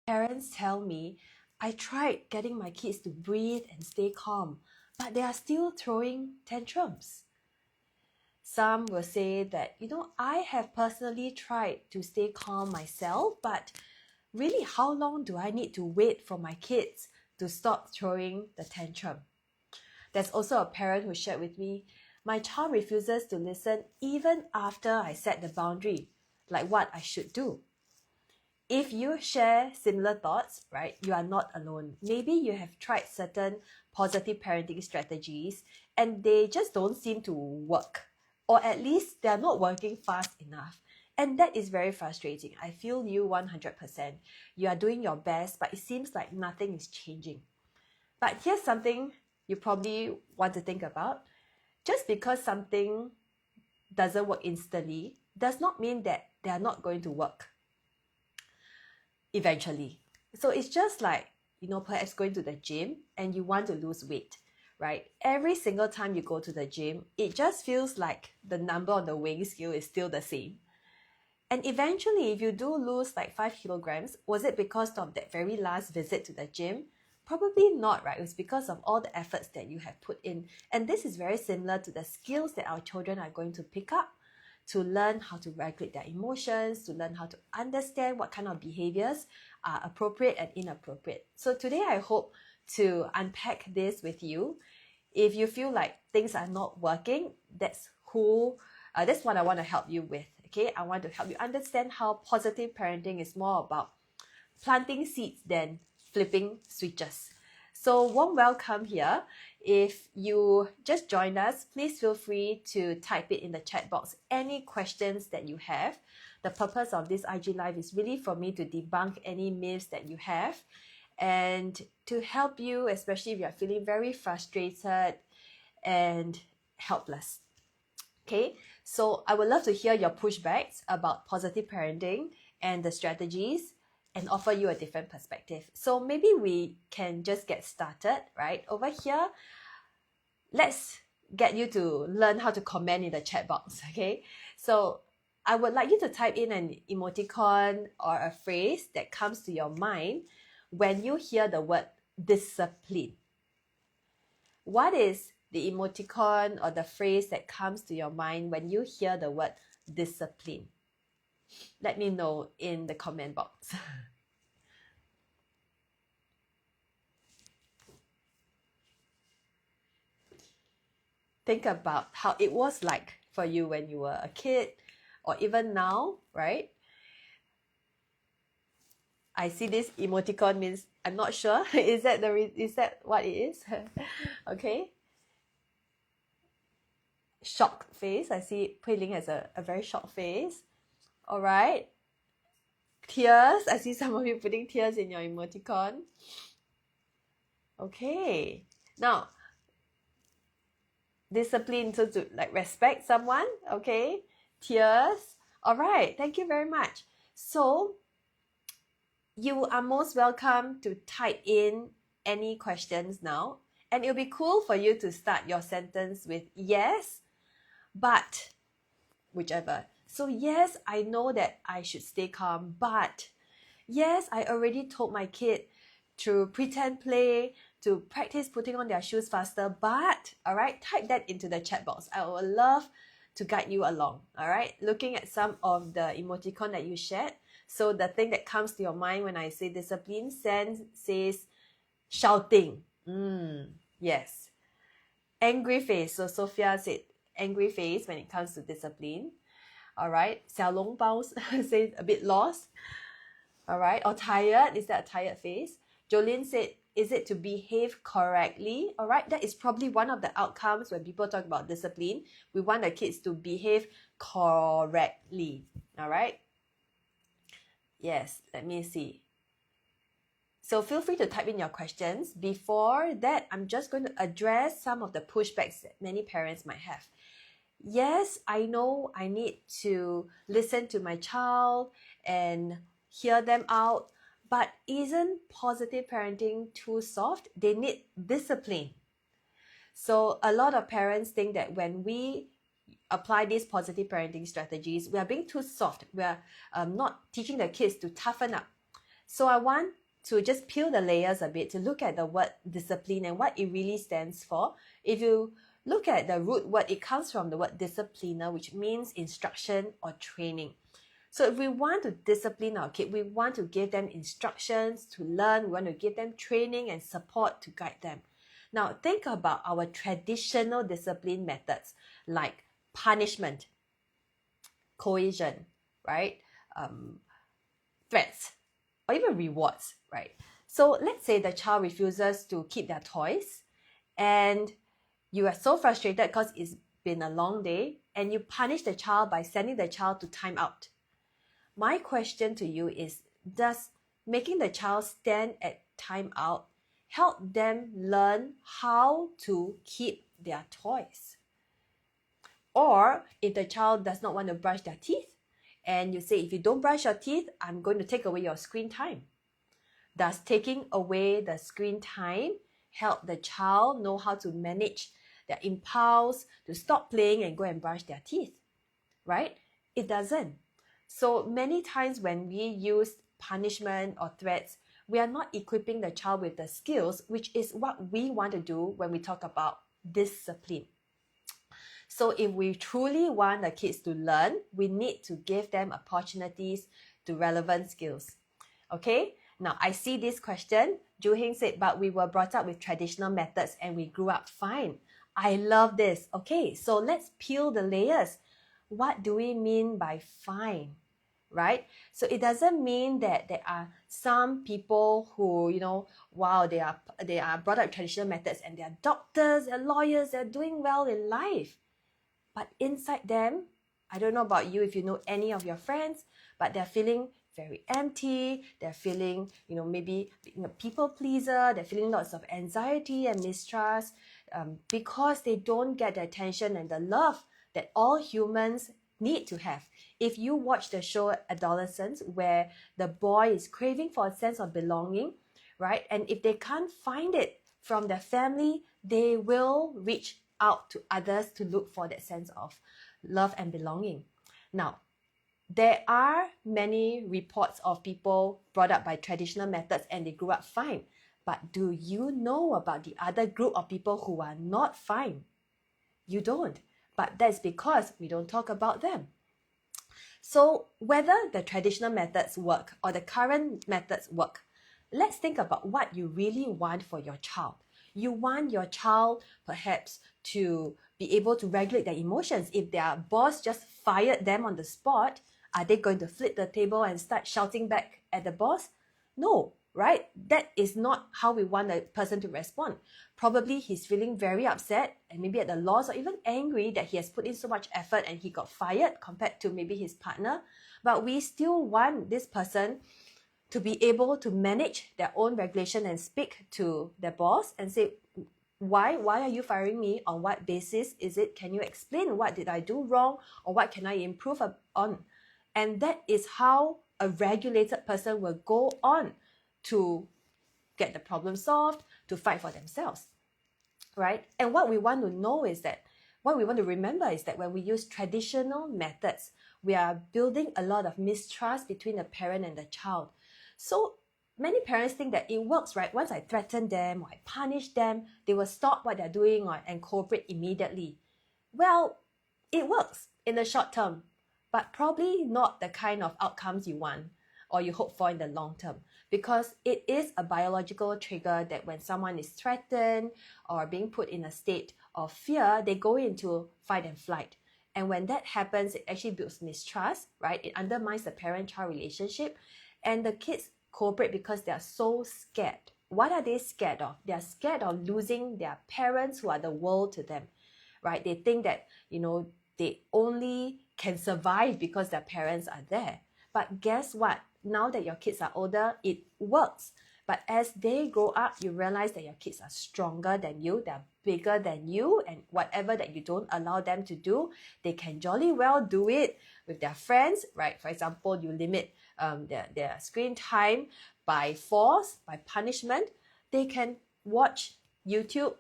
Parents tell me, I tried getting my kids to breathe and stay calm, but they are still throwing tantrums. Some will say that, I have personally tried to stay calm myself, but really, how long do I need to wait for my kids to stop throwing the tantrum? There's also a parent who shared with me, my child refuses to listen even after I set the boundary, like what I should do. If you share similar thoughts, right, you are not alone. Maybe you have tried certain positive parenting strategies and they just don't seem to work, or at least they're not working fast enough. And that is very frustrating. I feel you 100%. You are doing your best, but it seems like nothing is changing. But here's something you probably want to think about. Just because something doesn't work instantly does not mean that they are not going to work eventually. So it's just like, perhaps going to the gym and you want to lose weight, right? Every single time you go to the gym, it just feels like the number on the weighing scale is still the same. And eventually, if you do lose like 5 kilograms, was it because of that very last visit to the gym? Probably not, right? It was because of all the efforts that you have put in. And this is very similar to the skills that our children are going to pick up to learn how to regulate their emotions, to learn how to understand what kind of behaviors are appropriate and inappropriate. So today I hope to unpack this with you. If you feel like things are not working, that's what I want to help you with. Okay, I want to help you understand how positive parenting is more about planting seeds than flipping switches. So warm welcome here. If you just joined us, please feel free to type it in the chat box, any questions that you have. The purpose of this IG Live is really for me to debunk any myths that you have and to help you, especially if you're feeling very frustrated and helpless. Okay, so I would love to hear your pushbacks about positive parenting and the strategies and offer you a different perspective. So maybe we can just get started, right? Over here, let's get you to learn how to comment in the chat box, okay? So I would like you to type in an emoticon or a phrase that comes to your mind when you hear the word discipline. What is the emoticon or the phrase that comes to your mind when you hear the word discipline? Let me know in the comment box. Think about how it was like for you when you were a kid or even now, right? I see this emoticon means I'm not sure. Is that what it is? Okay. Shocked face. I see Pui Ling has a very shocked face. All right. Tears. I see some of you putting tears in your emoticon. Okay. Now, discipline, so to like respect someone. Okay. Tears. All right. Thank you very much. So, you are most welcome to type in any questions now. And it'll be cool for you to start your sentence with yes, but, whichever. So yes, I know that I should stay calm, but yes, I already told my kid to pretend play, to practice putting on their shoes faster, but, all right, type that into the chat box. I would love to guide you along, all right? Looking at some of the emoticon that you shared. So the thing that comes to your mind when I say discipline says shouting. Yes. Angry face. So Sophia said angry face when it comes to discipline. All right. Xiao Long Bao says a bit lost. All right. Or tired. Is that a tired face? Jolene said, is it to behave correctly? All right. That is probably one of the outcomes when people talk about discipline. We want the kids to behave correctly. All right. Yes. Let me see. So feel free to type in your questions. Before that, I'm just going to address some of the pushbacks that many parents might have. Yes, I know I need to listen to my child and hear them out, but isn't positive parenting too soft? They need discipline. So a lot of parents think that when we apply these positive parenting strategies, we are being too soft. We are not teaching the kids to toughen up. So I want to just peel the layers a bit to look at the word discipline and what it really stands for. If you look at the root word, it comes from the word discipliner, which means instruction or training. So if we want to discipline our kid, we want to give them instructions to learn, we want to give them training and support to guide them. Now think about our traditional discipline methods like punishment, coercion, right? Threats, or even rewards, right? So let's say the child refuses to keep their toys and you are so frustrated because it's been a long day and you punish the child by sending the child to time out. My question to you is, does making the child stand at time out help them learn how to keep their toys? Or if the child does not want to brush their teeth and you say, if you don't brush your teeth, I'm going to take away your screen time. Does taking away the screen time help the child know how to manage their impulse to stop playing and go and brush their teeth? Right? It doesn't. So many times when we use punishment or threats, we are not equipping the child with the skills, which is what we want to do when we talk about discipline. So if we truly want the kids to learn, we need to give them opportunities to relevant skills. Okay? Now, I see this question. Ju Hing said, but we were brought up with traditional methods and we grew up fine. I love this. Okay, so let's peel the layers. What do we mean by fine, right? So it doesn't mean that there are some people who, wow, they are brought up with traditional methods and they are doctors, they're lawyers, they're doing well in life. But inside them, I don't know about you if you know any of your friends, but they're feeling very empty, they're feeling, maybe people pleaser, they're feeling lots of anxiety and mistrust because they don't get the attention and the love that all humans need to have. If you watch the show Adolescence, where the boy is craving for a sense of belonging, right? And if they can't find it from their family, they will reach out to others to look for that sense of love and belonging. Now, there are many reports of people brought up by traditional methods and they grew up fine. But do you know about the other group of people who are not fine? You don't. But that's because we don't talk about them. So whether the traditional methods work or the current methods work, let's think about what you really want for your child. You want your child perhaps to be able to regulate their emotions. If their boss just fired them on the spot, are they going to flip the table and start shouting back at the boss? No, right? That is not how we want a person to respond. Probably he's feeling very upset and maybe at the loss or even angry that he has put in so much effort and he got fired compared to maybe his partner. But we still want this person to be able to manage their own regulation and speak to their boss and say, why are you firing me? On what basis is it? Can you explain what did I do wrong or what can I improve on? And that is how a regulated person will go on to get the problem solved, to fight for themselves, right? And what we want to know is that, what we want to remember is that when we use traditional methods, we are building a lot of mistrust between the parent and the child. So many parents think that it works, right? Once I threaten them or I punish them, they will stop what they're doing and cooperate immediately. Well, it works in the short term, but probably not the kind of outcomes you want or you hope for in the long term, because it is a biological trigger that when someone is threatened or being put in a state of fear, they go into fight and flight. And when that happens, it actually builds mistrust, right? It undermines the parent-child relationship, and the kids cooperate because they are so scared. What are they scared of? They are scared of losing their parents who are the world to them, right? They think that, they only can survive because their parents are there. But guess what? Now that your kids are older, it works. But as they grow up, you realize that your kids are stronger than you, they're bigger than you, and whatever that you don't allow them to do, they can jolly well do it with their friends, right? For example, you limit their screen time by force, by punishment. They can watch YouTube,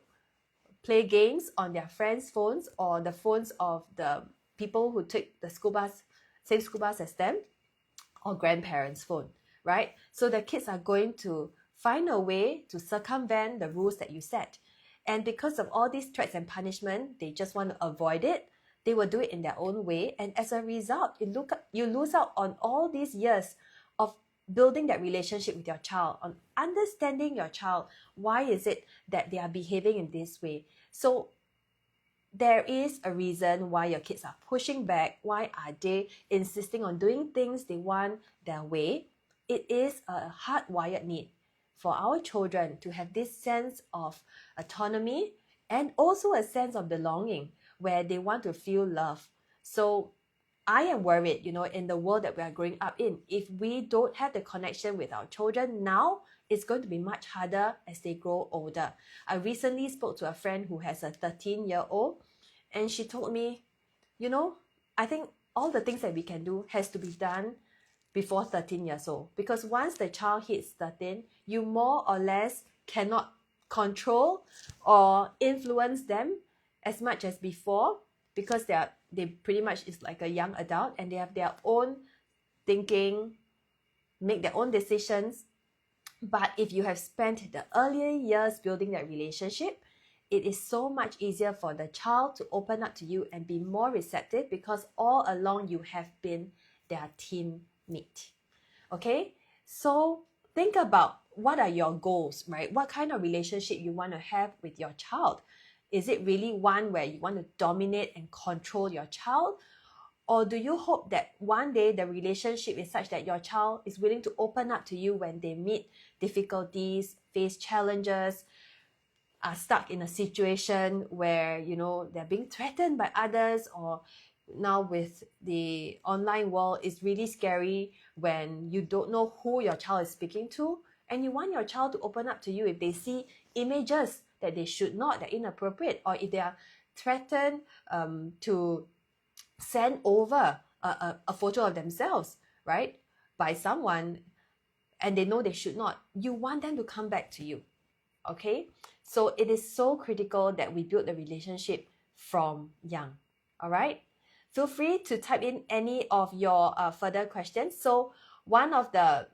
play games on their friends' phones or the phones of the people who take the school bus, same school bus as them, or grandparents' phone, right? So the kids are going to find a way to circumvent the rules that you set. And because of all these threats and punishment, they just want to avoid it. They will do it in their own way. And as a result, you lose out on all these years of building that relationship with your child, on understanding your child. Why is it that they are behaving in this way? So there is a reason why your kids are pushing back. Why are they insisting on doing things they want their way? It is a hardwired need for our children to have this sense of autonomy and also a sense of belonging where they want to feel love. So I am worried, in the world that we are growing up in, if we don't have the connection with our children now, it's going to be much harder as they grow older. I recently spoke to a friend who has a 13-year-old, and she told me, I think all the things that we can do has to be done before 13 years old. Because once the child hits 13, you more or less cannot control or influence them as much as before, because they pretty much is like a young adult and they have their own thinking, make their own decisions. But if you have spent the earlier years building that relationship, it is so much easier for the child to open up to you and be more receptive, because all along you have been their teammate. Okay, so think about what are your goals, right? What kind of relationship you want to have with your child? Is it really one where you want to dominate and control your child? Or do you hope that one day the relationship is such that your child is willing to open up to you when they meet difficulties, face challenges, are stuck in a situation where, they're being threatened by others, or now with the online world, it's really scary when you don't know who your child is speaking to, and you want your child to open up to you if they see images that they should not, they're inappropriate, or if they are threatened to send over a photo of themselves, right, by someone, and they know they should not. You want them to come back to you, okay? So it is so critical that we build the relationship from young, all right? Feel free to type in any of your further questions. So one of the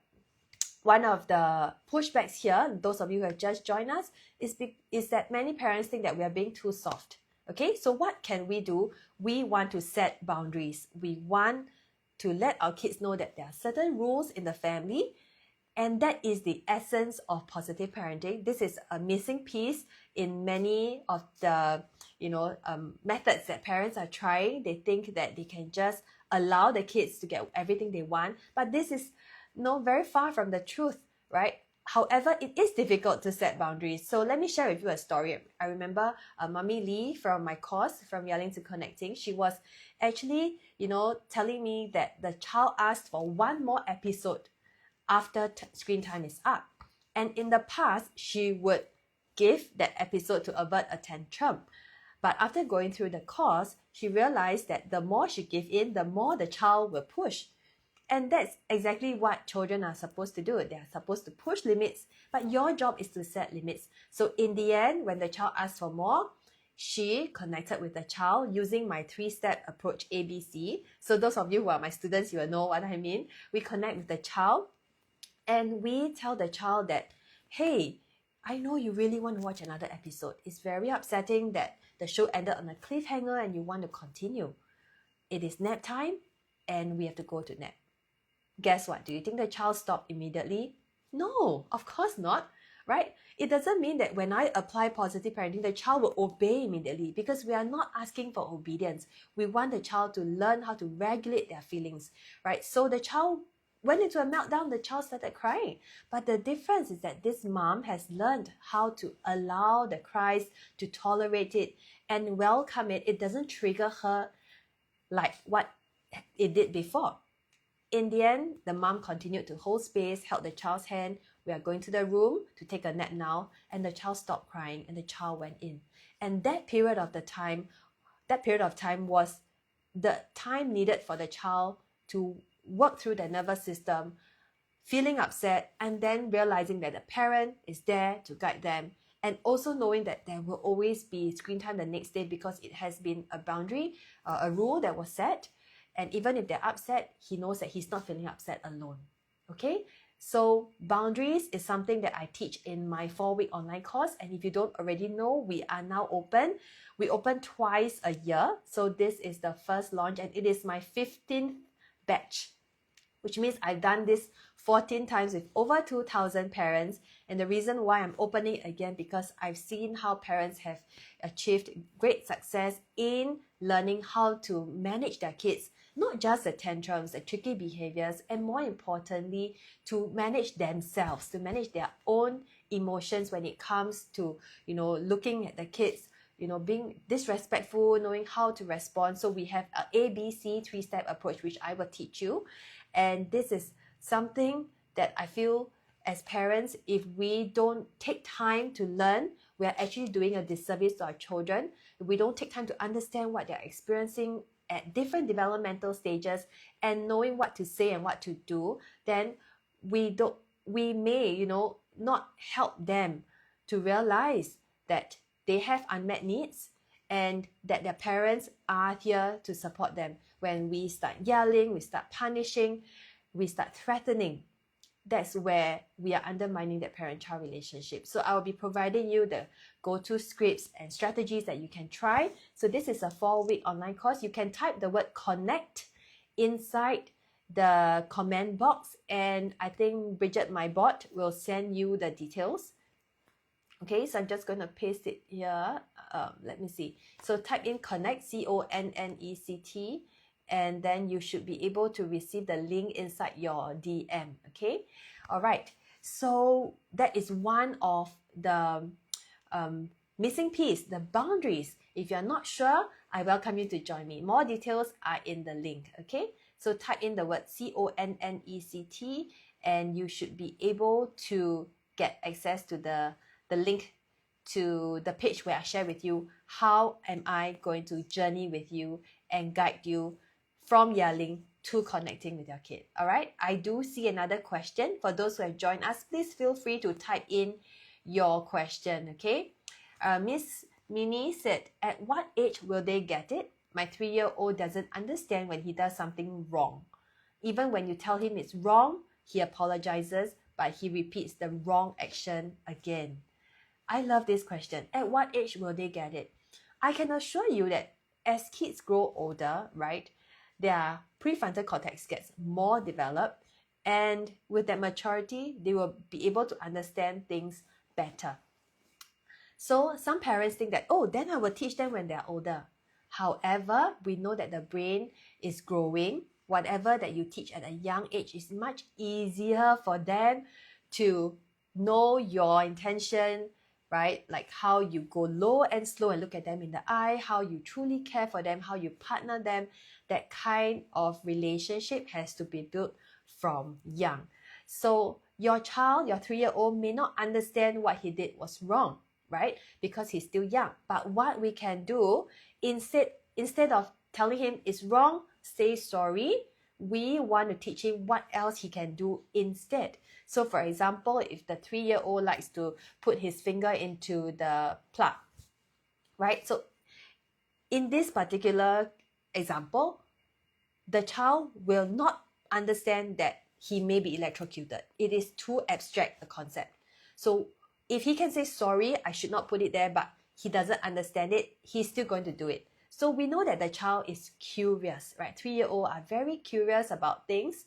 pushbacks here, those of you who have just joined us, is that many parents think that we are being too soft. Okay, so what can we do? We want to set boundaries. We want to let our kids know that there are certain rules in the family, and that is the essence of positive parenting. This is a missing piece in many of the methods that parents are trying. They think that they can just allow the kids to get everything they want, but this is very far from the truth, right? However, it is difficult to set boundaries. So let me share with you a story. I remember Mummy Lee from my course, From Yelling to Connecting. She was actually, telling me that the child asked for one more episode after screen time is up. And in the past, she would give that episode to avert a tantrum. But after going through the course, she realized that the more she gave in, the more the child will push. And that's exactly what children are supposed to do. They are supposed to push limits, but your job is to set limits. So in the end, when the child asked for more, she connected with the child using my 3-step approach ABC. So those of you who are my students, you will know what I mean. We connect with the child and we tell the child that, hey, I know you really want to watch another episode. It's very upsetting that the show ended on a cliffhanger and you want to continue. It is nap time and we have to go to nap. Guess what? Do you think the child stopped immediately? No, of course not, right? It doesn't mean that when I apply positive parenting, the child will obey immediately, because we are not asking for obedience. We want the child to learn how to regulate their feelings, right? So the child went into a meltdown, the child started crying. But the difference is that this mom has learned how to allow the cries, to tolerate it and welcome it. It doesn't trigger her like what it did before. In the end, the mom continued to hold space, held the child's hand. We are going to the room to take a nap now. And the child stopped crying and the child went in. And that period of time was the time needed for the child to work through their nervous system, feeling upset, and then realizing that the parent is there to guide them. And also knowing that there will always be screen time the next day, because it has been a boundary, a rule that was set. And even if they're upset, he knows that he's not feeling upset alone. Okay? So boundaries is something that I teach in my 4-week online course. And if you don't already know, we are now open. We open twice a year. So this is the first launch and it is my 15th batch, which means I've done this 14 times with over 2,000 parents. And the reason why I'm opening again, because I've seen how parents have achieved great success in learning how to manage their kids, not just the tantrums, the tricky behaviors, and more importantly, to manage themselves, to manage their own emotions when it comes to, looking at the kids, being disrespectful, knowing how to respond. So we have a ABC 3-step approach, which I will teach you. And this is something that I feel as parents, if we don't take time to learn, we are actually doing a disservice to our children. If we don't take time to understand what they're experiencing at different developmental stages and knowing what to say and what to do, then we may, not help them to realize that they have unmet needs and that their parents are here to support them. When we start yelling, we start punishing, we start threatening, that's where we are undermining that parent-child relationship. So I will be providing you the go-to scripts and strategies that you can try. So this is a 4-week online course. You can type the word connect inside the comment box, and I think Bridget, my bot, will send you the details. Okay, so I'm just going to paste it here. Let me see. So type in connect, CONNECT, and then you should be able to receive the link inside your DM. Okay, all right. So that is one of the missing piece, the boundaries. If you're not sure, I welcome you to join me. More details are in the link. Okay, so type in the word CONNECT, and you should be able to get access to the link to the page where I share with you how am I going to journey with you and guide you from yelling to connecting with your kid. All right, I do see another question. For those who have joined us, please feel free to type in your question. Okay, Miss Minnie said, at what age will they get it? My 3-year-old doesn't understand when he does something wrong. Even when you tell him it's wrong, he apologizes, but he repeats the wrong action again. I love this question. At what age will they get it? I can assure you that as kids grow older, right, their prefrontal cortex gets more developed, and with that maturity, they will be able to understand things better. So some parents think that, oh, then I will teach them when they're older. However, we know that the brain is growing. Whatever that you teach at a young age is much easier for them to know your intention, right? Like how you go low and slow and look at them in the eye, how you truly care for them, how you partner them. That kind of relationship has to be built from young. So your child, your 3-year-old, may not understand what he did was wrong, right? Because he's still young. But what we can do, instead of telling him it's wrong, say sorry, we want to teach him what else he can do instead. So for example, if the 3-year-old likes to put his finger into the plug, right? So in this particular example, the child will not understand that he may be electrocuted. It is too abstract a concept. So if he can say, sorry, I should not put it there, but he doesn't understand it, he's still going to do it. So we know that the child is curious, right? 3-year-old are very curious about things.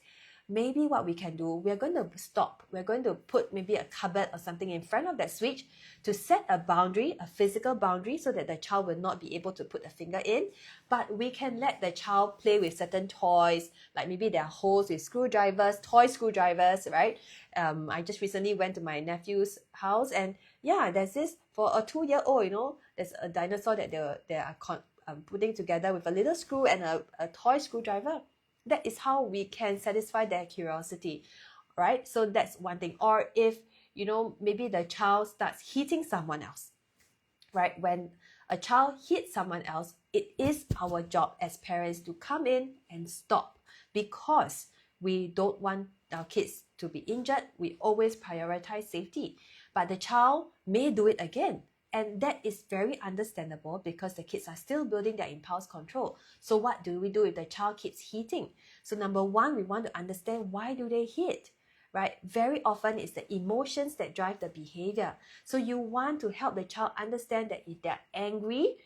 Maybe what we can do, we're going to stop. We're going to put maybe a cupboard or something in front of that switch to set a boundary, a physical boundary, so that the child will not be able to put a finger in. But we can let the child play with certain toys, like maybe there are holes with screwdrivers, toy screwdrivers, right? I just recently went to my nephew's house, and yeah, there's this, for a 2-year-old, there's a dinosaur that they are putting together with a little screw and a toy screwdriver. That is how we can satisfy their curiosity, right? So that's one thing. Or if, maybe the child starts hitting someone else, right? When a child hits someone else, it is our job as parents to come in and stop, because we don't want our kids to be injured. We always prioritize safety. But the child may do it again. And that is very understandable because the kids are still building their impulse control. So what do we do if the child keeps hitting? So number one, we want to understand, why do they hit, right? Very often it's the emotions that drive the behavior. So you want to help the child understand that if they're angry,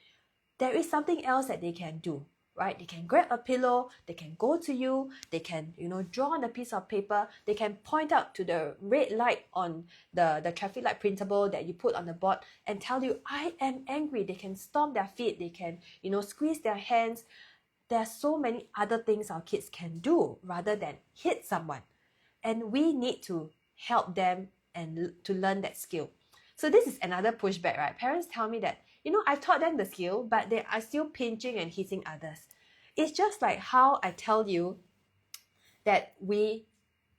there is something else that they can do, right? They can grab a pillow, they can go to you, they can, draw on a piece of paper, they can point out to the red light on the traffic light printable that you put on the board and tell you, I am angry. They can stomp their feet, they can, squeeze their hands. There are so many other things our kids can do rather than hit someone. And we need to help them and to learn that skill. So this is another pushback, right? Parents tell me that, I've taught them the skill, but they are still pinching and hitting others. It's just like how I tell you that we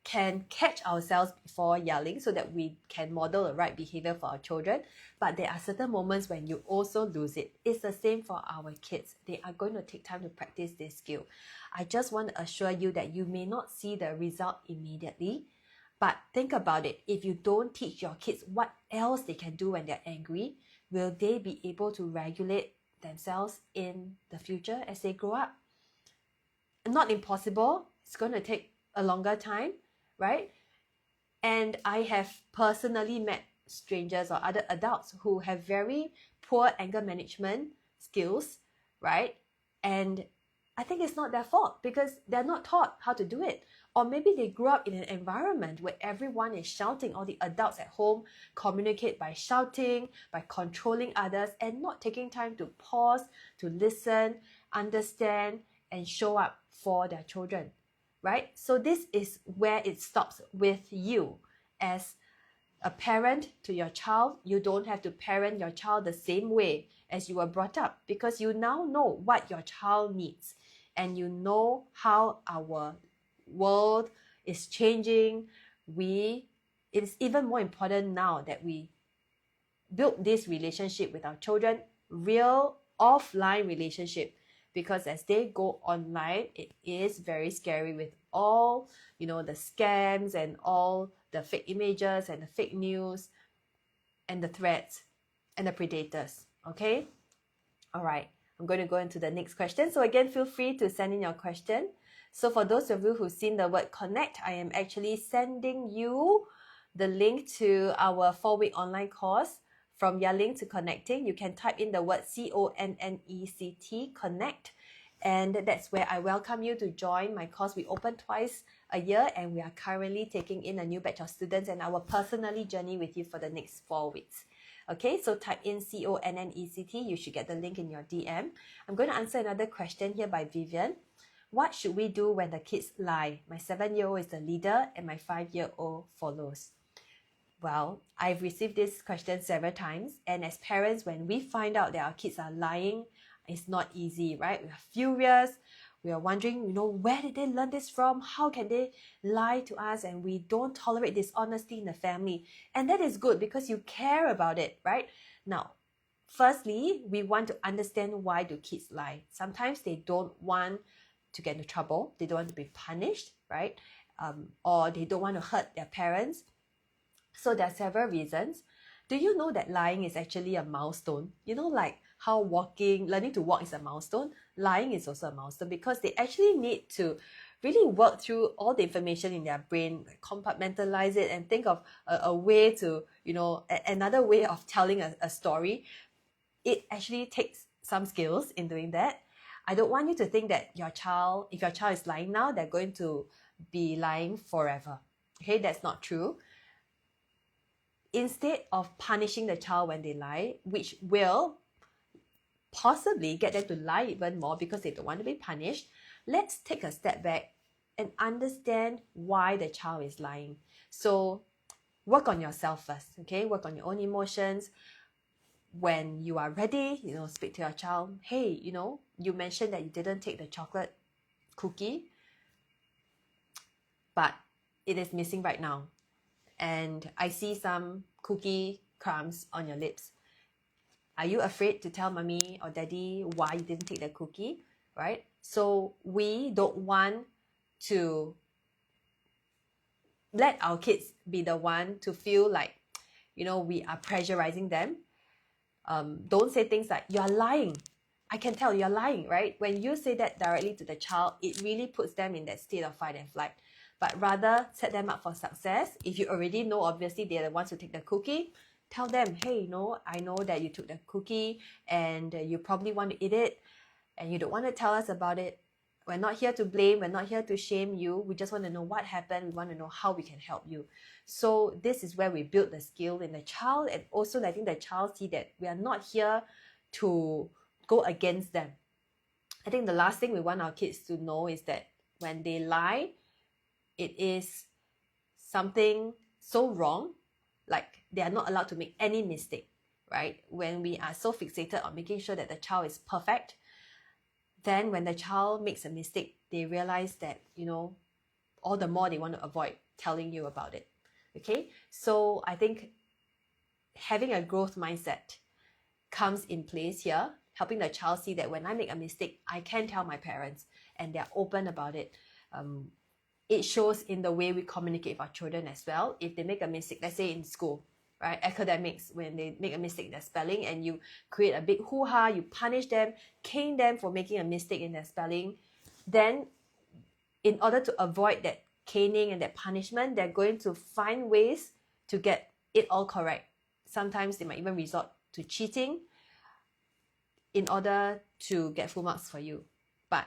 can catch ourselves before yelling so that we can model the right behavior for our children. But there are certain moments when you also lose it. It's the same for our kids. They are going to take time to practice this skill. I just want to assure you that you may not see the result immediately, but think about it. If you don't teach your kids what else they can do when they're angry, will they be able to regulate themselves in the future as they grow up? Not impossible. It's going to take a longer time, right? And I have personally met strangers or other adults who have very poor anger management skills, right? And I think it's not their fault because they're not taught how to do it. Or maybe they grew up in an environment where everyone is shouting. All the adults at home communicate by shouting, by controlling others, and not taking time to pause, to listen, understand, and show up for their children, right? So this is where it stops with you. As a parent to your child, you don't have to parent your child the same way as you were brought up, because you now know what your child needs and you know how our world is changing. It's even more important now that we build this relationship with our children, real offline relationship, because as they go online, it is very scary with all, the scams and all the fake images and the fake news and the threats and the predators. Okay? All right. I'm going to go into the next question. So again, feel free to send in your question. So for those of you who've seen the word connect, I am actually sending you the link to our 4-week online course, From Yelling to Connecting. You can type in the word CONNECT, connect. And that's where I welcome you to join my course. We open twice a year and we are currently taking in a new batch of students, and I will personally journey with you for the next 4 weeks. Okay, so type in CONNECT. You should get the link in your DM. I'm going to answer another question here by Vivian. What should we do when the kids lie? My 7-year-old is the leader and my 5-year-old follows. Well, I've received this question several times, and as parents, when we find out that our kids are lying, it's not easy, right? We are furious. We are wondering, where did they learn this from? How can they lie to us? And we don't tolerate dishonesty in the family. And that is good because you care about it, right? Now, firstly, we want to understand, why do kids lie? Sometimes they don't want to get into trouble. They don't want to be punished, right? Or they don't want to hurt their parents. So there are several reasons. Do you know that lying is actually a milestone? Like how learning to walk is a milestone, lying is also a milestone, because they actually need to really work through all the information in their brain, compartmentalize it, and think of a way to, another way of telling a story. It actually takes some skills in doing that. I don't want you to think that if your child is lying now, they're going to be lying forever. Okay, that's not true. Instead of punishing the child when they lie, which will possibly get them to lie even more because they don't want to be punished, let's take a step back and understand why the child is lying. So work on yourself first, okay? Work on your own emotions. When you are ready, speak to your child. Hey, you mentioned that you didn't take the chocolate cookie, but it is missing right now. And I see some cookie crumbs on your lips. Are you afraid to tell mommy or daddy why you didn't take the cookie, right? So we don't want to let our kids be the one to feel like, we are pressurizing them. Don't say things like, you're lying. I can tell you're lying, right? When you say that directly to the child, it really puts them in that state of fight and flight. but rather set them up for success. If you already know, obviously they're the ones who take the cookie, tell them, hey, I know that you took the cookie and you probably want to eat it and you don't want to tell us about it. We're not here to blame, we're not here to shame you. We just want to know what happened. We want to know how we can help you. So this is where we build the skill in the child, and also letting the child see that we are not here to go against them. I think the last thing we want our kids to know is that when they lie, it is something so wrong, like they are not allowed to make any mistake, right? When we are so fixated on making sure that the child is perfect, then when the child makes a mistake, they realize that, all the more they want to avoid telling you about it. Okay, so I think having a growth mindset comes in place here, helping the child see that when I make a mistake, I can tell my parents and they're open about it. It shows in the way we communicate with our children as well. If they make a mistake, let's say in school, right, academics, when they make a mistake in their spelling and you create a big hoo-ha, you punish them, cane them for making a mistake in their spelling, then in order to avoid that caning and that punishment, they're going to find ways to get it all correct. Sometimes they might even resort to cheating in order to get full marks for you. But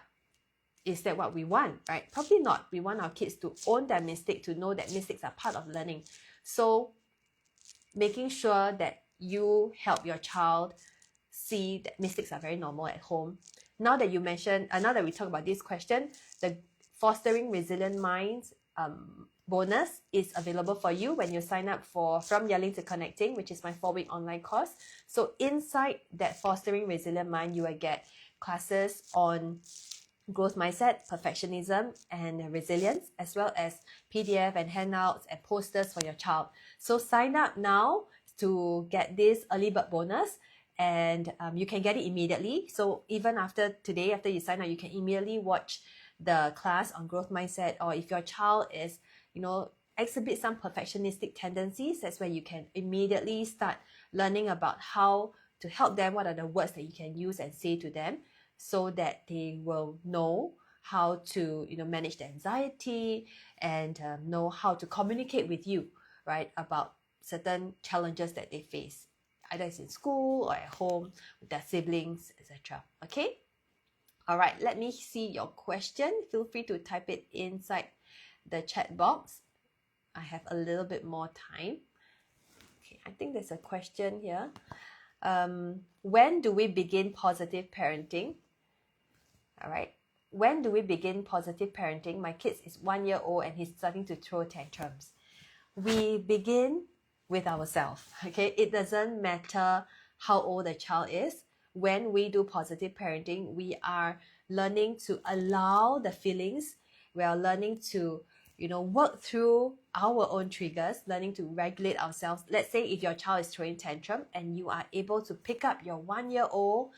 is that what we want, right? Probably not. We want our kids to own their mistake, to know that mistakes are part of learning. So making sure that you help your child see that mistakes are very normal at home. Now that you mentioned, now that we talk about this question, the Fostering Resilient Minds bonus is available for you when you sign up for From Yelling to Connecting, which is my 4-week online course. So inside that Fostering Resilient Mind, you will get classes on growth mindset, perfectionism, and resilience, as well as PDF and handouts and posters for your child. So sign up now to get this early bird bonus, and you can get it immediately. So even after today, after you sign up, you can immediately watch the class on growth mindset. Or if your child is, exhibit some perfectionistic tendencies, that's where you can immediately start learning about how to help them. What are the words that you can use and say to them, so that they will know how to manage the anxiety and know how to communicate with you, right, about certain challenges that they face, either it's in school or at home with their siblings, etc. Okay, all right, let me see your question. Feel free to type it inside the chat box. I have a little bit more time. Okay, I think there's a question here. When do we begin positive parenting? All right. When do we begin positive parenting? My kid is 1 year old and he's starting to throw tantrums. We begin with ourselves. Okay. It doesn't matter how old the child is. When we do positive parenting, we are learning to allow the feelings. We are learning to, work through our own triggers, learning to regulate ourselves. Let's say if your child is throwing tantrum and you are able to pick up your 1 year old,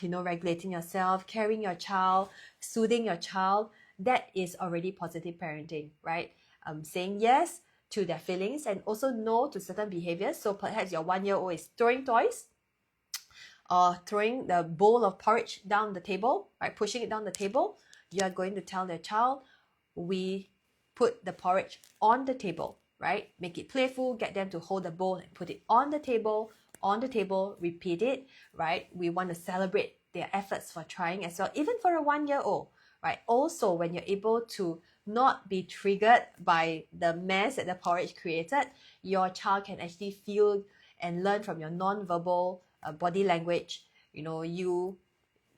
regulating yourself, carrying your child, soothing your child, that is already positive parenting, right? Saying yes to their feelings and also no to certain behaviors. So perhaps your 1 year old is throwing toys or throwing the bowl of porridge down the table, right? Pushing it down the table. You are going to tell the child, we put the porridge on the table, right? Make it playful, get them to hold the bowl and put it on the table, repeat it, right? We want to celebrate their efforts for trying as well, even for a 1 year old, right? Also, when you're able to not be triggered by the mess that the porridge created, your child can actually feel and learn from your non-verbal body language. You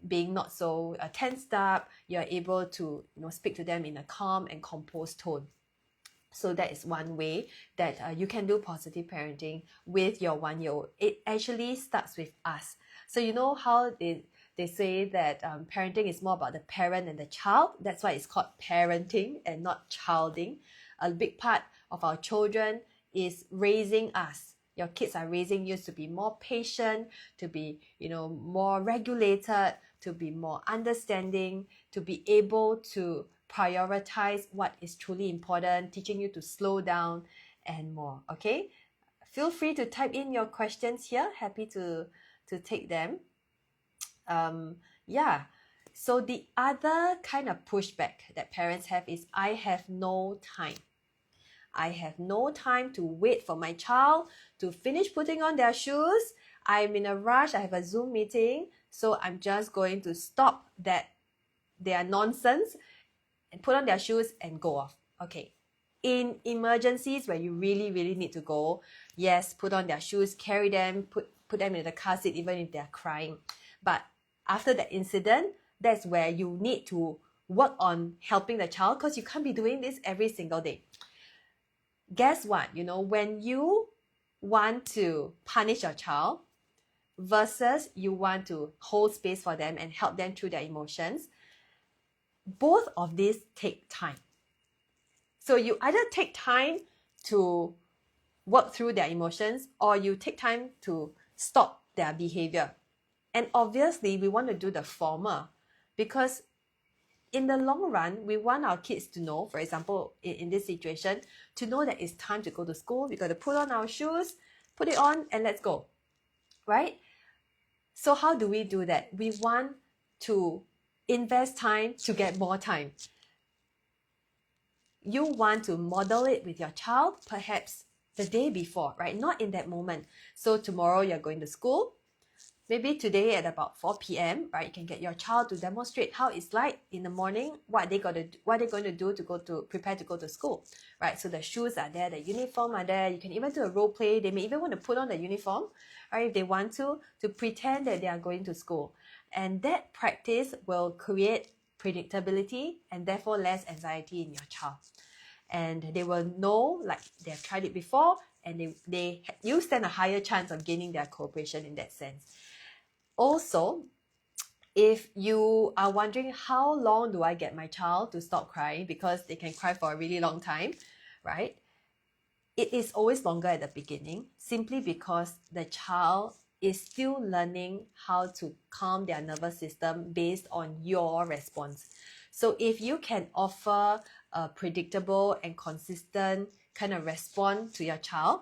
being not so tensed up, you're able to speak to them in a calm and composed tone. So that is one way that you can do positive parenting with your 1 year old. It actually starts with us. So how they say that parenting is more about the parent and the child. That's why it's called parenting and not childing. A big part of our children is raising us. Your kids are raising you to be more patient, to be more regulated, to be more understanding, to be able to prioritize what is truly important, teaching you to slow down and more. Okay, feel free to type in your questions here. Happy to take them. Yeah, so the other kind of pushback that parents have is, I have no time. I have no time to wait for my child to finish putting on their shoes. I'm in a rush. I have a Zoom meeting. So I'm just going to stop their nonsense and put on their shoes and go off. Okay. In emergencies where you really, really need to go, yes, put on their shoes, carry them, put them in the car seat even if they're crying. But after that incident, that's where you need to work on helping the child, because you can't be doing this every single day. Guess what? When you want to punish your child versus you want to hold space for them and help them through their emotions, both of these take time. So you either take time to work through their emotions, or you take time to stop their behavior. And obviously, we want to do the former, because in the long run, we want our kids to know, for example, in this situation, to know that it's time to go to school. We got to put on our shoes, put it on, and let's go, right? So how do we do that? We want to invest time to get more time. You want to model it with your child, perhaps the day before, right? Not in that moment. So tomorrow you're going to school. Maybe today at about 4 p.m., right? You can get your child to demonstrate how it's like in the morning, what they're going to do to prepare to go to school, right? So the shoes are there, the uniform are there. You can even do a role play. They may even want to put on the uniform, right? If they want to pretend that they are going to school. And that practice will create predictability and therefore less anxiety in your child. And they will know, like, they've tried it before, and you stand a higher chance of gaining their cooperation in that sense. Also, if you are wondering, how long do I get my child to stop crying, because they can cry for a really long time, right? It is always longer at the beginning, simply because the child is still learning how to calm their nervous system based on your response. So if you can offer a predictable and consistent kind of response to your child,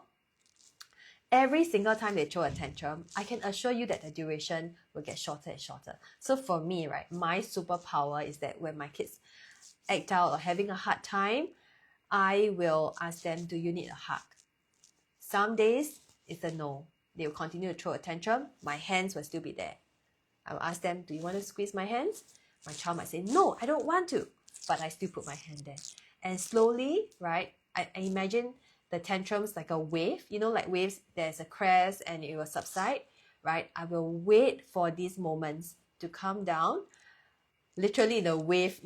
every single time they throw a tantrum, I can assure you that the duration will get shorter and shorter. So for me, right, my superpower is that when my kids act out or having a hard time, I will ask them, do you need a hug? Some days it's a no. They will continue to throw a tantrum. My hands will still be there. I will ask them, do you want to squeeze my hands? My child might say, no, I don't want to. But I still put my hand there. And slowly, right, I imagine the tantrums like a wave. Like waves, there's a crest and it will subside, right? I will wait for these moments to come down. Literally the wave,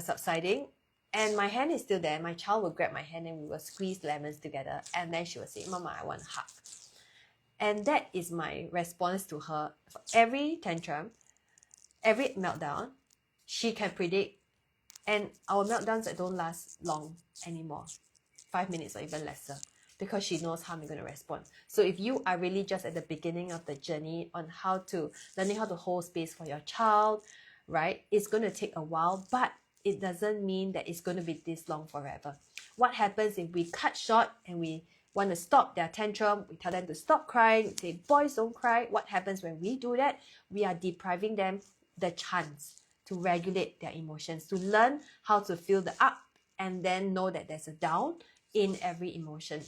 subsiding. And my hand is still there. My child will grab my hand and we will squeeze lemons together. And then she will say, Mama, I want a hug. And that is my response to her. For every tantrum, every meltdown, she can predict. And our meltdowns that don't last long anymore, 5 minutes or even lesser, because she knows how I'm going to respond. So if you are really just at the beginning of the journey on learning how to hold space for your child, right, it's going to take a while, but it doesn't mean that it's going to be this long forever. What happens if we cut short and we want to stop their tantrum? We tell them to stop crying. We say, boys, don't cry. What happens when we do that? We are depriving them the chance to regulate their emotions, to learn how to feel the up and then know that there's a down in every emotion.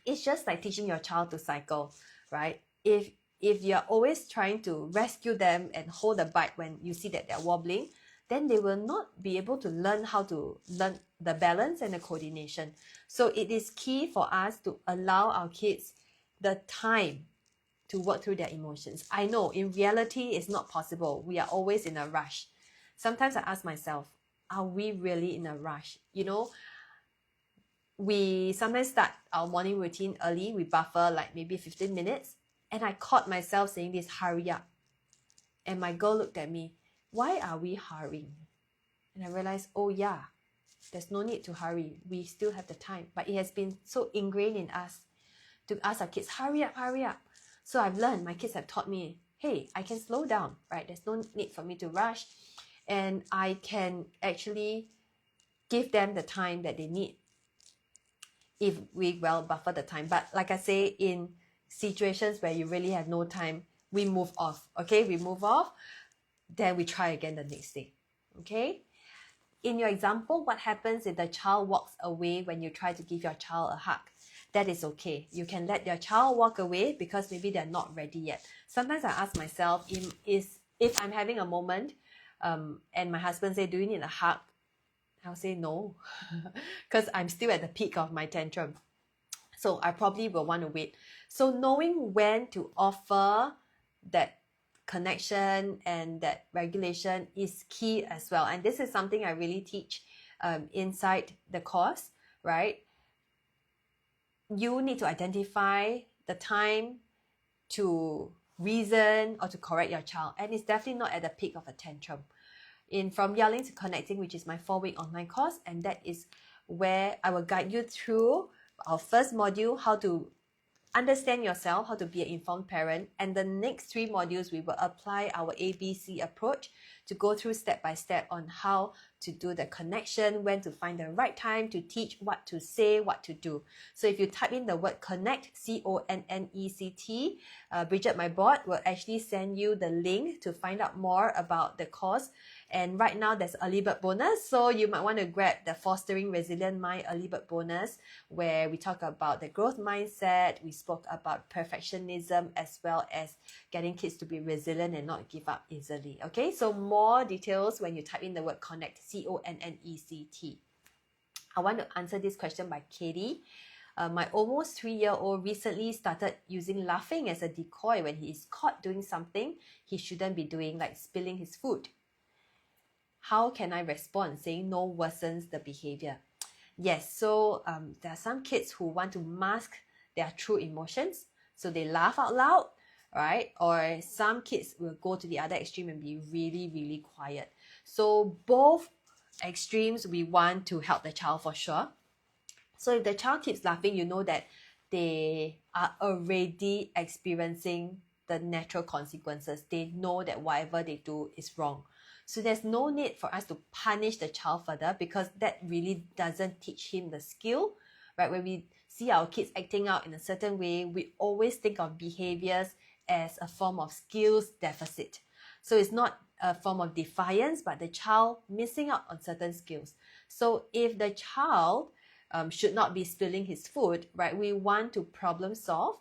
It's just like teaching your child to cycle, right? If you're always trying to rescue them and hold a bike when you see that they're wobbling, then they will not be able to learn how to learn the balance and the coordination. So it is key for us to allow our kids the time to work through their emotions. I know in reality it's not possible. We are always in a rush. Sometimes I ask myself, are we really in a rush? We sometimes start our morning routine early. We buffer like maybe 15 minutes. And I caught myself saying this, hurry up. And my girl looked at me, why are we hurrying? And I realized, oh yeah, there's no need to hurry. We still have the time. But it has been so ingrained in us to ask our kids, hurry up, hurry up. So I've learned, my kids have taught me, hey, I can slow down, right? There's no need for me to rush. And I can actually give them the time that they need if we well buffer the time. But like I say, in situations where you really have no time, we move off, okay? We move off. then we try again the next day. Okay? In your example, what happens if the child walks away when you try to give your child a hug? That is okay. You can let your child walk away because maybe they're not ready yet. Sometimes I ask myself, if I'm having a moment and my husband say, do you need a hug? I'll say no, because I'm still at the peak of my tantrum. So I probably will want to wait. So knowing when to offer that connection and that regulation is key as well. And this is something I really teach inside the course, right? You need to identify the time to reason or to correct your child. And it's definitely not at the peak of a tantrum. From yelling to connecting, which is my 4-week online course, and that is where I will guide you through our first module, how to understand yourself, how to be an informed parent, and the next 3 modules we will apply our ABC approach to go through step by step on how to do the connection, when to find the right time to teach, what to say, what to do. So if you type in the word connect, CONNECT, Bridget, my bot, will actually send you the link to find out more about the course. And right now there's early bird bonus, so you might want to grab the Fostering Resilient Mind early bird bonus, where we talk about the growth mindset, we spoke about perfectionism, as well as getting kids to be resilient and not give up easily. Okay, so more details when you type in the word connect, CONNECT. I want to answer this question by Katie. My almost 3-year-old recently started using laughing as a decoy when he is caught doing something he shouldn't be doing, like spilling his food. How can I respond? Saying no worsens the behavior. Yes, so there are some kids who want to mask their true emotions, so they laugh out loud, right? Or some kids will go to the other extreme and be really, really quiet. So both extremes, we want to help the child for sure. So if the child keeps laughing, you know that they are already experiencing the natural consequences. They know that whatever they do is wrong. So there's no need for us to punish the child further, because that really doesn't teach him the skill, right? When we see our kids acting out in a certain way, we always think of behaviors as a form of skills deficit. So it's not a form of defiance, but the child missing out on certain skills. So if the child should not be spilling his food, right, we want to problem solve.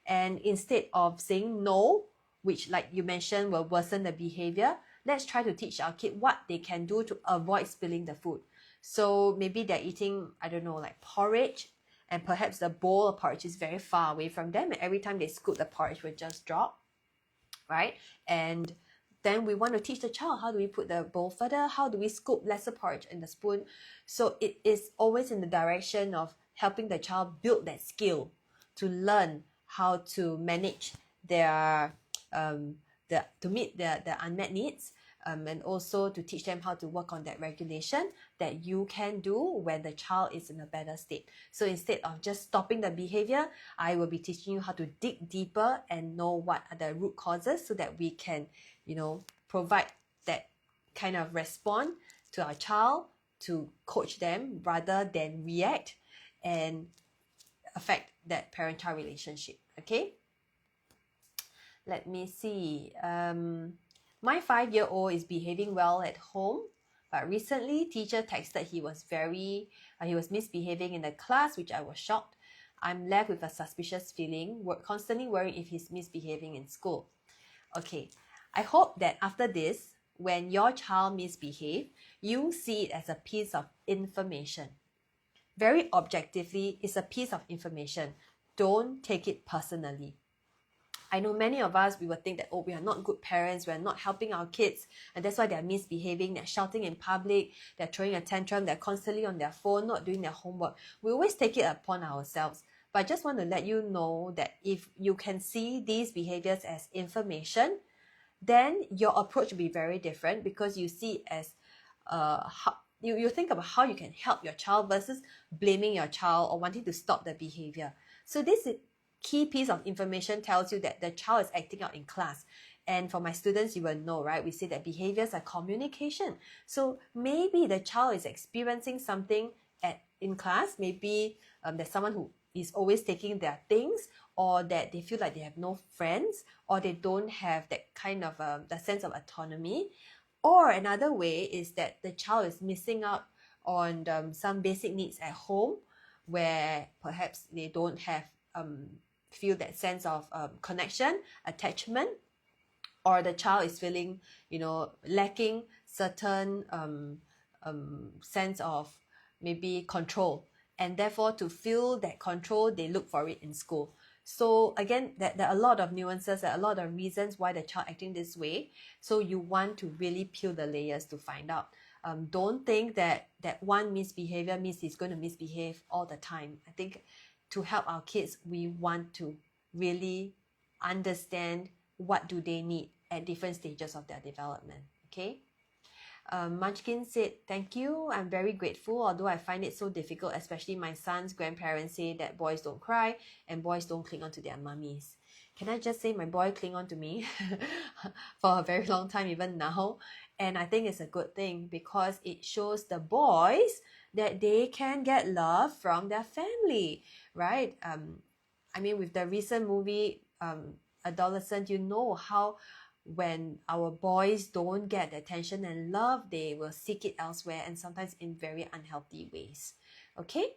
And instead of saying no, which like you mentioned will worsen the behavior, let's try to teach our kid what they can do to avoid spilling the food. So maybe they're eating, I don't know, like porridge, and perhaps the bowl of porridge is very far away from them, and every time they scoop, the porridge will just drop, right? And then we want to teach the child, how do we put the bowl further? How do we scoop lesser porridge in the spoon? So it is always in the direction of helping the child build that skill to learn how to manage their to meet their unmet needs, and also to teach them how to work on that regulation that you can do when the child is in a better state. So instead of just stopping the behavior, I will be teaching you how to dig deeper and know what are the root causes, so that we can, provide that kind of response to our child, to coach them rather than react and affect that parent-child relationship. Okay, let me see. My 5-year-old is behaving well at home, but recently teacher texted he was misbehaving in the class, which I was shocked. I'm left with a suspicious feeling, constantly worried if he's misbehaving in school. Okay, I hope that after this, when your child misbehaves, you see it as a piece of information. Very objectively, it's a piece of information. Don't take it personally. I know many of us, we will think that, we are not good parents, we are not helping our kids, and that's why they're misbehaving, they're shouting in public, they're throwing a tantrum, they're constantly on their phone, not doing their homework. We always take it upon ourselves. But I just want to let you know that if you can see these behaviors as information, then your approach will be very different, because you see it as you think about how you can help your child versus blaming your child or wanting to stop the behavior. So this is key piece of information tells you that the child is acting out in class. And for my students, you will know, right? We say that behaviors are communication. So maybe the child is experiencing something in class. Maybe there's someone who is always taking their things, or that they feel like they have no friends, or they don't have that kind of the sense of autonomy. Or another way is that the child is missing out on some basic needs at home, where perhaps they don't have feel that sense of connection, attachment, or the child is feeling, lacking certain sense of maybe control, and therefore to feel that control, they look for it in school. So again, there are a lot of nuances, there are a lot of reasons why the child acting this way. So you want to really peel the layers to find out. Don't think that one misbehavior means he's going to misbehave all the time. I think to help our kids, we want to really understand what do they need at different stages of their development. Okay. Munchkin said, thank you, I'm very grateful, although I find it so difficult, especially my son's grandparents say that boys don't cry and boys don't cling on to their mummies. Can I just say my boy cling on to me for a very long time, even now, and I think it's a good thing because it shows the boys that they can get love from their family, right? I mean, with the recent movie Adolescent, you know how when our boys don't get the attention and love, they will seek it elsewhere, and sometimes in very unhealthy ways. Okay.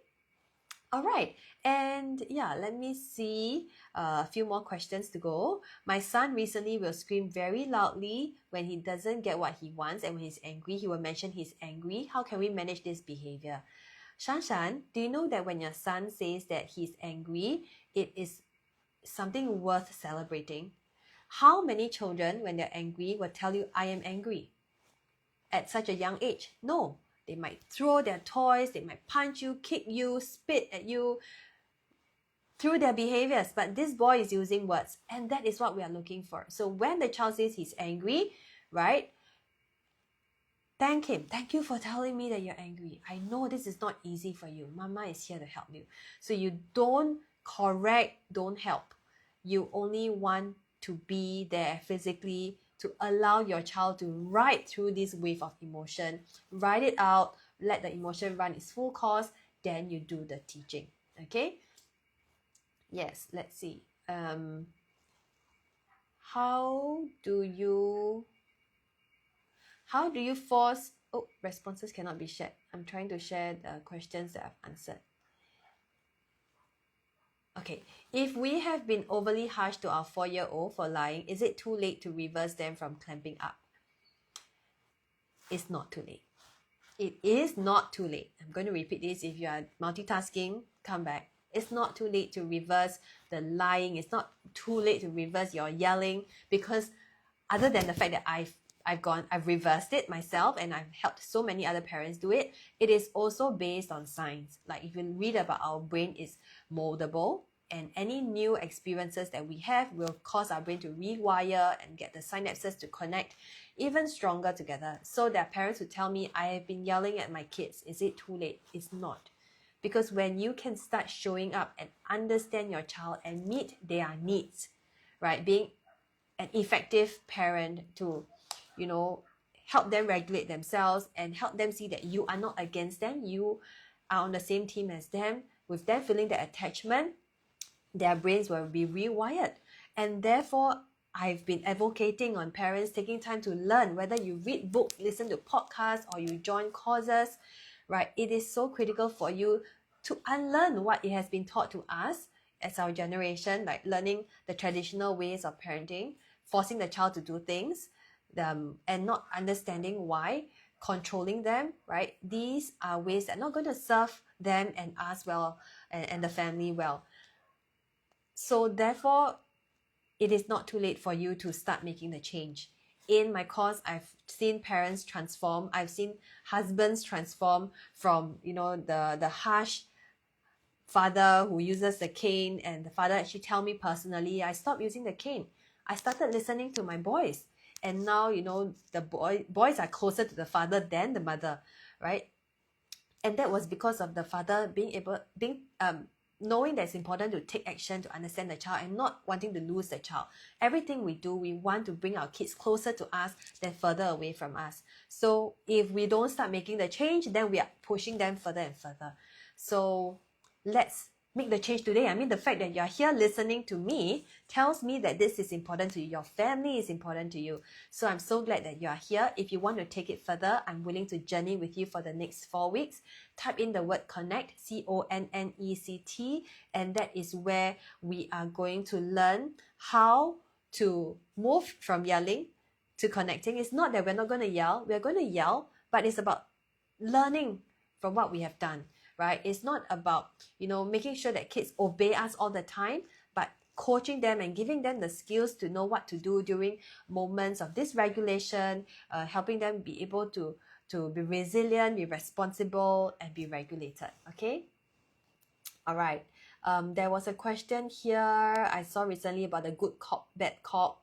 All right. And yeah, let me see a few more questions to go. My son recently will scream very loudly when he doesn't get what he wants, and when he's angry, he will mention he's angry. How can we manage this behavior? Shan, do you know that when your son says that he's angry, it is something worth celebrating? How many children, when they're angry, will tell you, I am angry at such a young age? No, they might throw their toys, they might punch you, kick you, spit at you through their behaviors. But this boy is using words, and that is what we are looking for. So when the child says he's angry, right? Thank him. Thank you for telling me that you're angry. I know this is not easy for you. Mama is here to help you. So you don't correct, don't help. You only want to be there physically to allow your child to ride through this wave of emotion, ride it out, let the emotion run its full course, then you do the teaching. Okay? Yes, let's see. How do you force... Oh, responses cannot be shared. I'm trying to share the questions that I've answered. Okay, if we have been overly harsh to our 4-year-old for lying, is it too late to reverse them from clamping up? It's not too late. It is not too late. I'm going to repeat this. If you are multitasking, come back. It's not too late to reverse the lying. It's not too late to reverse your yelling, because other than the fact that I've reversed it myself and I've helped so many other parents do it, it is also based on science. Like if you read about our brain is moldable, and any new experiences that we have will cause our brain to rewire and get the synapses to connect even stronger together. So there are parents who tell me, I have been yelling at my kids. Is it too late? It's not. Because when you can start showing up and understand your child and meet their needs, right? Being an effective parent to, help them regulate themselves and help them see that you are not against them. You are on the same team as them. With them feeling that attachment, their brains will be rewired. And therefore, I've been advocating on parents taking time to learn, whether you read books, listen to podcasts, or you join courses, right? It is so critical for you to unlearn what it has been taught to us as our generation, like learning the traditional ways of parenting, forcing the child to do things, and not understanding why, controlling them, right? These are ways that are not going to serve them and us well, and the family well. So therefore, it is not too late for you to start making the change. In my course, I've seen parents transform. I've seen husbands transform from, the harsh father who uses the cane, and the father actually tell me personally, I stopped using the cane. I started listening to my boys. And now, the boys are closer to the father than the mother, right? And that was because of the father knowing that it's important to take action to understand the child and not wanting to lose the child. Everything we do, we want to bring our kids closer to us than further away from us. So if we don't start making the change, then we are pushing them further and further. So let's make the change today. I mean, the fact that you're here listening to me tells me that this is important to you. Your family is important to you. So I'm so glad that you are here. If you want to take it further, I'm willing to journey with you for the next 4 weeks. Type in the word connect, CONNECT, and that is where we are going to learn how to move from yelling to connecting. It's not that we're not going to yell. We're going to yell, but it's about learning from what we have done, right? It's not about, making sure that kids obey us all the time, but coaching them and giving them the skills to know what to do during moments of dysregulation, helping them be able to be resilient, be responsible, and be regulated, okay? All right. There was a question here I saw recently about the good cop, bad cop.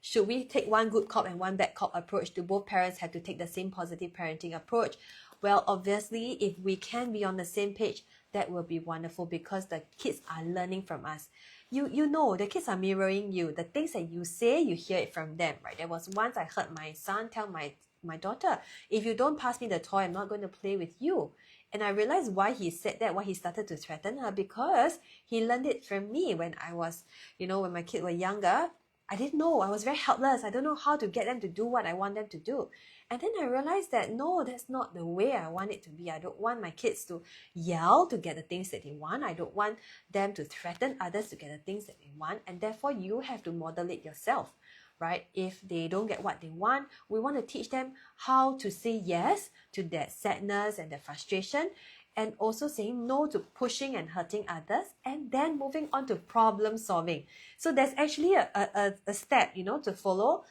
Should we take one good cop and one bad cop approach? Do both parents have to take the same positive parenting approach? Well, obviously, if we can be on the same page, that will be wonderful because the kids are learning from us. You know, the kids are mirroring you. The things that you say, you hear it from them, right? There was once I heard my son tell my daughter, if you don't pass me the toy, I'm not going to play with you. And I realized why he said that, why he started to threaten her, because he learned it from me when I was, when my kids were younger. I didn't know. I was very helpless. I don't know how to get them to do what I want them to do. And then I realized that, no, that's not the way I want it to be. I don't want my kids to yell to get the things that they want. I don't want them to threaten others to get the things that they want. And therefore, you have to model it yourself, right? If they don't get what they want, we want to teach them how to say yes to that sadness and that frustration, and also saying no to pushing and hurting others, and then moving on to problem solving. So there's actually a step, to follow.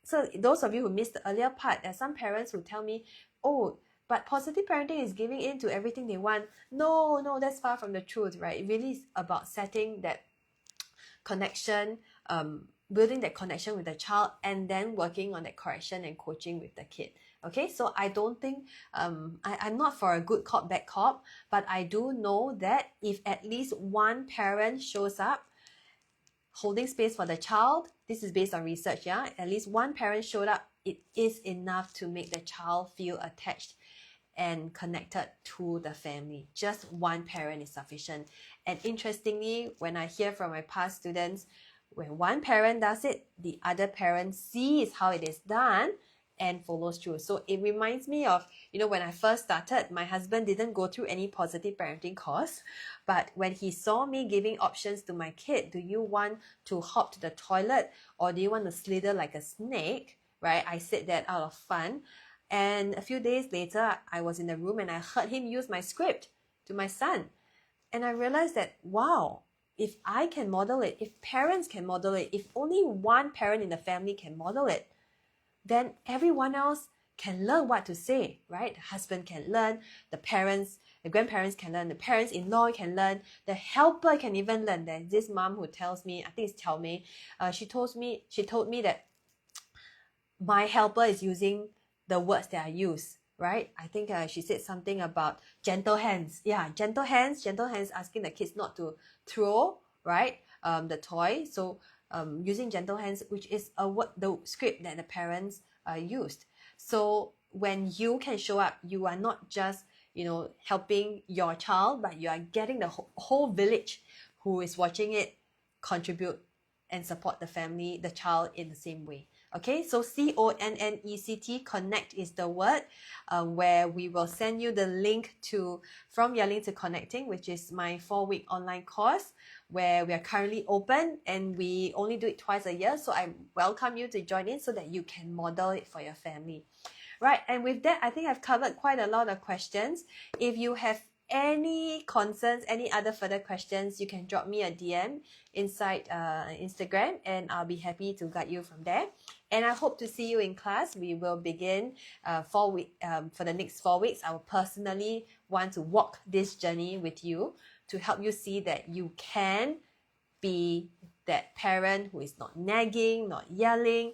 So those of you who missed the earlier part, there's some parents who tell me, oh, but positive parenting is giving in to everything they want. No, that's far from the truth, right? It really is about setting that connection, building that connection with the child, and then working on that correction and coaching with the kid. Okay, so I don't think, I'm not for a good cop, bad cop, but I do know that if at least one parent shows up holding space for the child, this is based on research, yeah? At least one parent showed up, it is enough to make the child feel attached and connected to the family. Just one parent is sufficient. And interestingly, when I hear from my past students, when one parent does it, the other parent sees how it is done and follows through. So it reminds me of, when I first started, my husband didn't go through any positive parenting course, but when he saw me giving options to my kid, do you want to hop to the toilet or do you want to slither like a snake, right? I said that out of fun. And a few days later, I was in the room and I heard him use my script to my son. And I realized that, wow, if I can model it, if parents can model it, if only one parent in the family can model it, then everyone else can learn what to say, right? The husband can learn, the parents, the grandparents can learn, the parents-in-law can learn, the helper can even learn. There's this mom who tells me, I think it's Tell Me, she told me that my helper is using the words that I use, right? I think she said something about gentle hands. Yeah, gentle hands asking the kids not to throw, right? The toy. So using gentle hands, which is the script that the parents used. So when you can show up, you are not just helping your child, but you are getting the whole village who is watching it contribute and support the family, the child in the same way. Okay, so CONNECT, connect is the word, where we will send you the link to From Yelling to Connecting, which is my 4-week online course where we are currently open and we only do it twice a year. So I welcome you to join in so that you can model it for your family. Right, and with that, I think I've covered quite a lot of questions. If you have any concerns, any other further questions, you can drop me a DM inside Instagram and I'll be happy to guide you from there. And I hope to see you in class. We will begin for the next 4 weeks. I will personally want to walk this journey with you to help you see that you can be that parent who is not nagging, not yelling,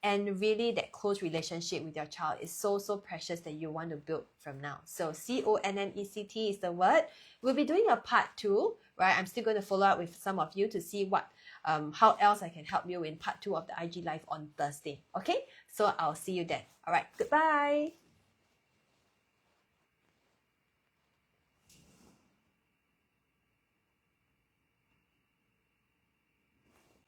and really that close relationship with your child is so precious that you want to build from now. So CONNECT is the word. We'll be doing a part 2, right? I'm still going to follow up with some of you to see what how else I can help you in part 2 of the IG Live on Thursday. Okay, so I'll see you then. All right, goodbye.